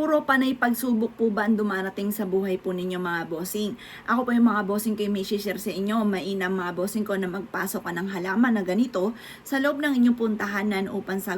Puro panay pagsubok po ba ang dumarating sa buhay po ninyo mga bossing? Ako po yung mga bossing ko yung may share sa inyo. Mainam mga bossing ko na magpasok ka ng halaman na ganito sa loob ng inyong puntahanan upang sa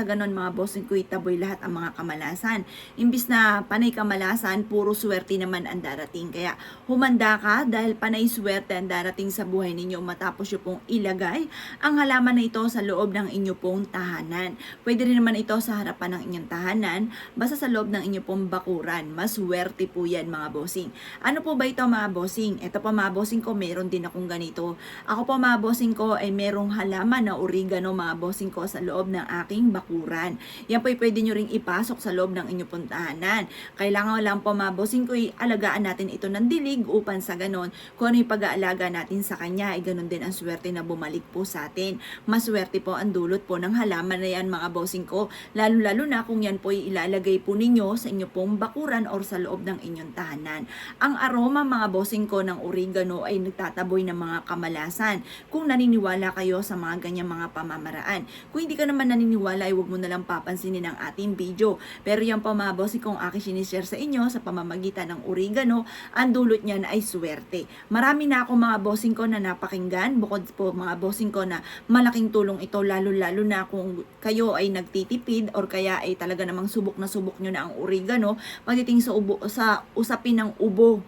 ganon mga bossing ko itaboy lahat ang mga kamalasan. Imbis na panay kamalasan, puro swerte naman ang darating. Kaya humanda ka dahil panay swerte ang darating sa buhay ninyo matapos nyo pong ilagay ang halaman na ito sa loob ng inyong pong tahanan. Pwede rin naman ito sa harapan ng inyong tahanan, basta sa loob ng inyo pong bakuran. Maswerte po yan mga bossing. Ano po ba ito mga bossing? Ito po mga bossing ko, meron din akong ganito. Ako po mga bossing ko ay merong halaman na oregano mga bossing ko sa loob ng aking bakuran. Yan po ay pwede nyo ring ipasok sa loob ng inyong puntahanan. Kailangan lang po mga bossing ko alagaan natin ito ng dilig upang sa ganon, kung ano yung pag-aalaga natin sa kanya, ay ganon din ang swerte na bumalik po sa atin. Maswerte po ang dulot po ng halaman na yan mga bossing ko. Lalo-lalo na kung yan po ay ilalagay po ninyo sa inyo pong bakuran or sa loob ng inyong tahanan. Ang aroma mga bossing ko ng oregano ay nagtataboy ng mga kamalasan. Kung naniniwala kayo sa mga ganyang mga pamamaraan. Kung hindi ka naman naniniwala ay huwag mo na lang papansinin ang ating video. Pero yan po mga bossing kong aking sinishare sa inyo sa pamamagitan ng oregano, ang dulot niyan ay swerte. Marami na ako mga bossing ko na napakinggan, bukod po mga bossing ko na malaking tulong ito lalo-lalo na kung kayo ay nagtitipid or kaya ay talaga namang subok na subok nyo na ang oregano pagdating sa usapin ng ubo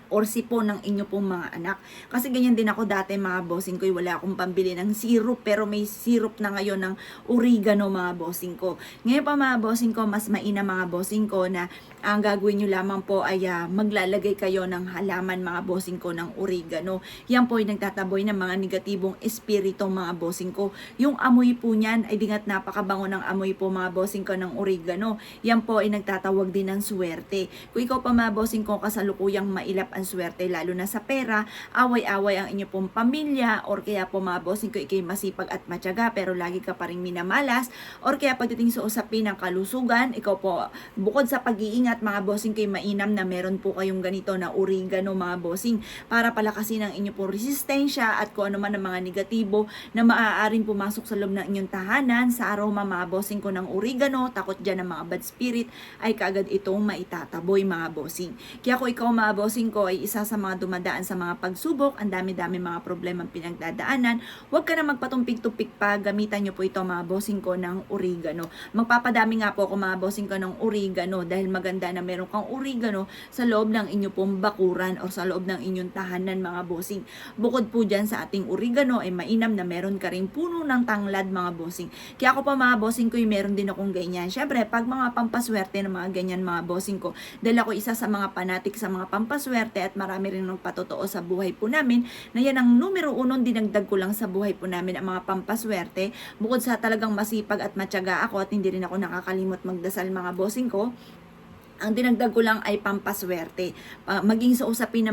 or sipo ng inyo pong mga anak. Kasi ganyan din ako dati mga bossing ko, wala akong pambili ng syrup pero may syrup na ngayon ng oregano mga bossing ko. Ngayon pa mga bossing ko, mas mainam mga bossing ko na ang gagawin nyo lamang po ay maglalagay kayo ng halaman mga bossing ko ng oregano. Yan po ay nagtataboy ng mga negatibong espiritu mga bossing ko. Yung amoy po niyan ay dingat napakabango ng amoy po mga bossing ko ng oregano. Yan po ay nagtatawag din ng swerte. Kung ikaw pa mga bossing ko kasalukuyang mailap ang swerte lalo na sa pera, away-away ang inyo pong pamilya or kaya po mga bossing ko ikay masipag at matyaga pero lagi ka pa rin minamalas or kaya pagdating sa usapin ng kalusugan, ikaw po bukod sa pag-iingat mga bossing ko mainam na meron po kayong ganito na oregano mga bossing para palakasin ang inyo pong resistensya at kung ano man ang mga negatibo na maaaring pumasok sa loob ng inyong tahanan sa aroma mga bossing ko ng oregano, takot dyan ng mga bad spirit ay kaagad itong maitataboy mga bossing. Kaya kung ikaw mga bossing ko ay isa sa mga dumadaan sa mga pagsubok, ang dami-dami mga problemang pinagdadaanan, huwag ka na magpatumpik-tumpik pa, gamitan nyo po ito mga bossing ko ng oregano. Magpapadami nga po ako mga bossing ko ng oregano dahil maganda na meron kang oregano sa loob ng inyo pong bakuran o sa loob ng inyong tahanan mga bossing. Bukod po dyan sa ating oregano ay mainam na meron ka rin puno ng tanglad mga bossing. Kaya ako pa mga bossing ko meron din akong ganyan. Syempre pag mga pampaswerte ng mga ganyan mga bossing ko, dahil ako isa sa mga panatik sa mga pampaswerte at marami rin nagpatotoo sa buhay po namin na yan ang numero 1 dinagdag ko lang sa buhay po namin ang mga pampaswerte. Bukod sa talagang masipag at matyaga ako at hindi rin ako nakakalimot magdasal mga bossing ko, ang dinagdag ko lang ay pampaswerte. Maging sa usapin ng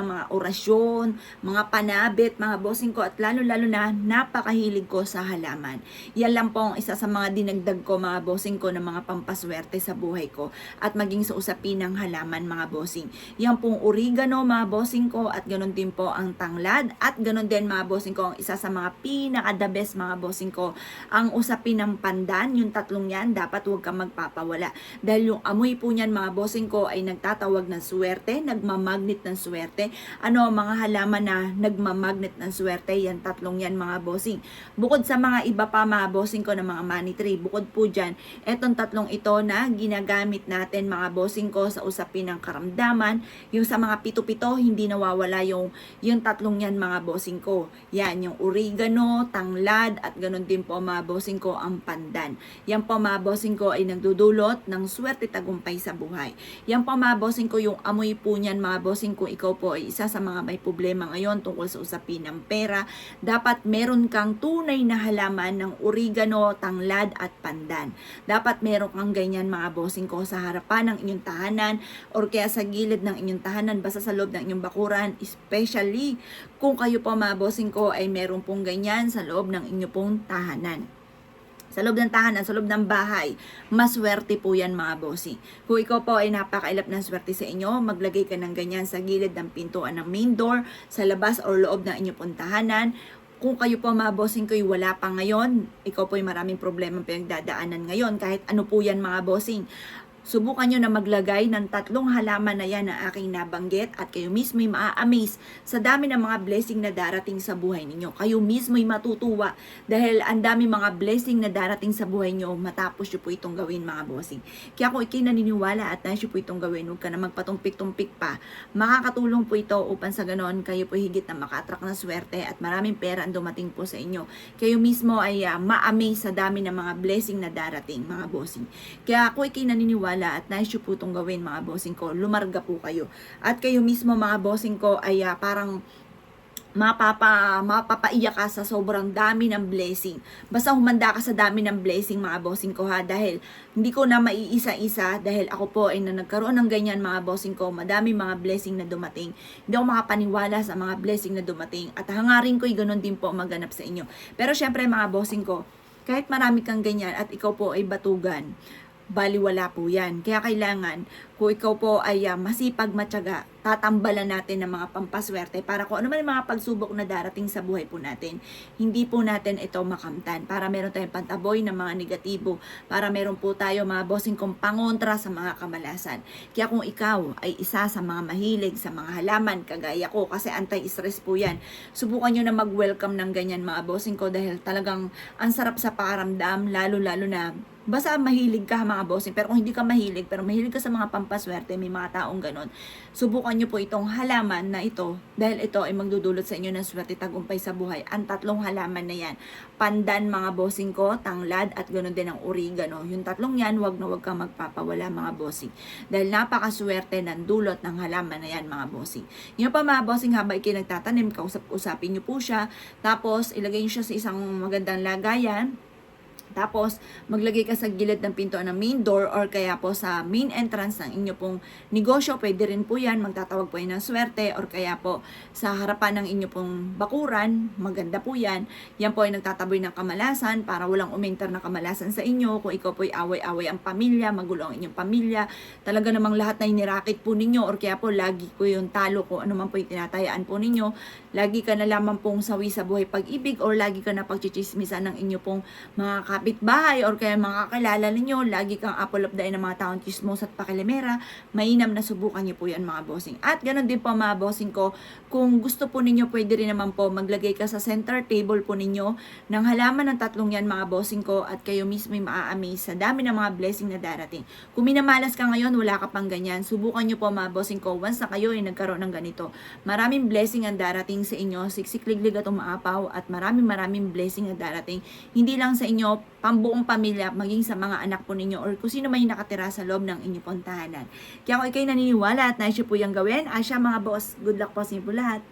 mga orasyon, mga panabit, mga bossing ko at lalo-lalo na napakahilig ko sa halaman. Yan lang po ang isa sa mga dinagdag ko mga bossing ko ng mga pampaswerte sa buhay ko at maging sa usapin ng halaman mga bossing. Yan pong oregano mga bossing ko at ganun din po ang tanglad at ganun din mga bossing ko ang isa sa mga pinaka-the best mga bossing ko ang usapin ng pandan. Yung tatlong yan dapat huwag kang magpapawala dahil yung amoy po niyan mga bossing ko ay nagtatawag ng swerte, nagmamagnet ng swerte. Ano mga halaman na nagmamagnet ng swerte? Yan tatlong yan mga bossing. Bukod sa mga iba pa mga bossing ko ng mga money tree, bukod po dyan, etong tatlong ito na ginagamit natin mga bossing ko sa usapin ng karamdaman. Yung sa mga pito-pito, hindi nawawala yung tatlong yan mga bossing ko. Yan, yung oregano, tanglad, at ganun din po mga bossing ko ang pandan. Yan po mga bossing ko ay nagdudulot ng swerte tagumpay sa buhay. Yan po mga bossing ko, yung amoy po niyan mga bossing ko, ikaw po ay isa sa mga may problema ngayon tungkol sa usapin ng pera, dapat meron kang tunay na halaman ng oregano, tanglad at pandan. Dapat meron kang ganyan mga bossing ko sa harapan ng inyong tahanan or kaya sa gilid ng inyong tahanan, basta sa loob ng inyong bakuran, especially kung kayo po mga bossing ko ay meron pong ganyan sa loob ng inyong pong tahanan. Sa loob ng tahanan, sa loob ng bahay, maswerte po yan mga bossing. Kung ikaw po ay napakailap ng swerte sa inyo, maglagay ka ng ganyan sa gilid ng pintuan ng main door, sa labas o loob ng inyong pong tahanan. Kung kayo po mga bossing ko ay wala pa ngayon, ikaw po ay maraming problema pinagdadaanan ngayon, kahit ano po yan mga bossing. subukan nyo na maglagay ng 3 halaman na yan na aking nabanggit at kayo mismo ay maa-amaze sa dami ng mga blessing na darating sa buhay ninyo. Kayo mismo ay matutuwa dahil ang dami mga blessing na darating sa buhay nyo matapos nyo po itong gawin mga bossing. Kaya kung ikay naniniwala at nais nyo po itong gawin, huwag ka na magpatumpik-tumpik pa. Makakatulong po ito upang sa ganon kayo po higit na maka-attract na swerte at maraming pera ang dumating po sa inyo. Kayo mismo ay ma-amaze sa dami ng mga blessing na darating mga bossing. Kaya kung ikay naniniwala at nais nyo po itong gawin mga bossing ko, lumarga po kayo. At kayo mismo mga bossing ko ay parang mapapaiyak ka sa sobrang dami ng blessing. Basta humanda ka sa dami ng blessing mga bossing ko ha, dahil hindi ko na maiisa-isa dahil ako po ay nagkaroon ng ganyan mga bossing ko, madami mga blessing na dumating. Hindi ako makapaniwala sa mga blessing na dumating at hangarin ko'y ganun din po maganap sa inyo. Pero syempre mga bossing ko, kahit marami kang ganyan at ikaw po ay batugan, baliwala po yan. Kaya kailangan, kung ikaw po ay masipag matyaga, tatambalan natin ng mga pampaswerte para kung ano man yung mga pagsubok na darating sa buhay po natin, hindi po natin ito makamtan. Para meron tayong pantaboy ng mga negatibo, para meron po tayo mga bossing kong pangontra sa mga kamalasan. Kaya kung ikaw ay isa sa mga mahilig sa mga halaman, kagaya ko, kasi anti-stress po yan, subukan nyo na mag-welcome ng ganyan mga bossing ko dahil talagang ang sarap sa pakaramdam, lalo-lalo na basta mahilig ka mga bossing, pero kung hindi ka mahilig, pero mahilig ka sa mga pampaswerte, may mga taong ganon, subukan nyo po itong halaman na ito, dahil ito ay magdudulot sa inyo ng swerte tagumpay sa buhay. Ang 3 halaman na yan, pandan mga bossing ko, tanglad, at ganon din ang oregano. Yung 3 yan, wag na wag kang magpapawala mga bossing. Dahil napakaswerte ng dulot ng halaman na yan mga bossing. Yun pa mga bossing, habang kayo nagtatanim, kausap-usapin nyo po siya, tapos ilagay nyo siya sa isang magandang lagayan. Tapos, maglagay ka sa gilid ng pinto ng main door or kaya po sa main entrance ng inyo pong negosyo. Pwede rin po yan, magtatawag po yan ng swerte or kaya po sa harapan ng inyo pong bakuran. Maganda po yan. Yan po ay nagtataboy ng kamalasan para walang uminter na kamalasan sa inyo. Kung ikaw po ay away-away ang pamilya, magulo ang inyong pamilya, talaga namang lahat na inirakit po ninyo or kaya po lagi ko yung talo ko, ano man po yung tinatayaan po ninyo. Lagi ka na lamang pong sawi sa buhay pag-ibig or lagi ka na pagchichismisan ng inyo pong mga kapitbahay or kaya mga kakilala ninyo, lagi kang apple of the eye ng mga taong chismos at pakilimera, mainam na subukan niyo po yan mga bossing. At ganoon din po mga bossing ko, kung gusto po ninyo, pwede rin naman po maglagay ka sa center table po ninyo ng halaman ng 3 yan mga bossing ko at kayo mismo ay maa-amaze sa dami ng mga blessing na darating. Kung minamalas ka ngayon, wala ka pang ganyan, subukan niyo po mga bossing ko, once na kayo ay nagkaroon ng ganito, maraming blessing ang darating sa inyo, siksik-liglig at umaapaw at maraming blessing ang darating, hindi lang sa inyo, pambuong pamilya, maging sa mga anak po ninyo or kung sino man yung nakatira sa loob ng inyong pong tahanan. Kaya kung ikay naniniwala at nais po yung gawin, asya mga boss, good luck po sa inyo po lahat.